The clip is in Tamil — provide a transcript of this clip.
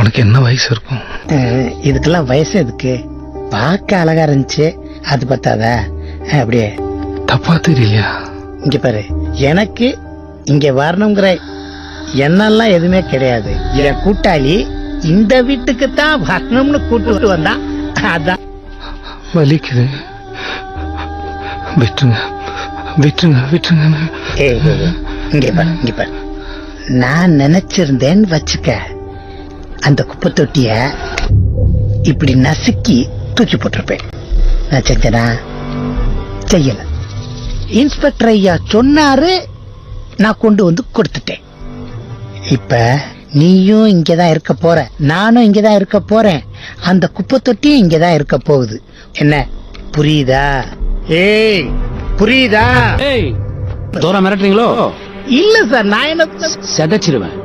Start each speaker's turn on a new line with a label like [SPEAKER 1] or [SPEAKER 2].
[SPEAKER 1] உனக்கு என்ன வயசு இருக்கும்?
[SPEAKER 2] இதுக்கெல்லாம் வயசு எதுக்கு? பார்க்க அழகா இருந்துச்சு, அது பத்தாதா? அப்படியே
[SPEAKER 1] தப்பா தெரியலையா?
[SPEAKER 2] இங்க பாரு, எனக்கு இங்க வரணுங்கிற எண்ணெல்லாம் எதுவுமே கிடையாது. என் கூட்டாளி இந்த வீட்டுக்கு தான் வரணும்னு கூட்டு வந்தா, அதான்.
[SPEAKER 1] வலிக்குது, விட்டுருங்க விட்டுருங்க விட்டுருங்க.
[SPEAKER 2] இங்க பாரு, நான் நினைச்சிருந்தேன்னு வச்சுக்க, அந்த குப்பை தொட்டிய இப்படி நசுக்கி தூக்கி போட்டிருப்பேன். நான் செஞ்சனா? செய்யல. இன்ஸ்பெக்டர் ஐயா சொன்னாரு, நான் கொண்டு வந்து கொடுத்துட்டேன். இப்ப நீயும் இங்கதான் இருக்க போற, நானும் இங்கதான் இருக்க போறேன், அந்த குப்பை தொட்டியும் இங்கதான் இருக்க போகுது. என்ன புரியுதா? ஏய் புரியுதா?
[SPEAKER 3] தோரா மிரட்டுறீங்களோ?
[SPEAKER 2] இல்ல சார், நான் என்ன
[SPEAKER 3] செதச்சிருவேன்.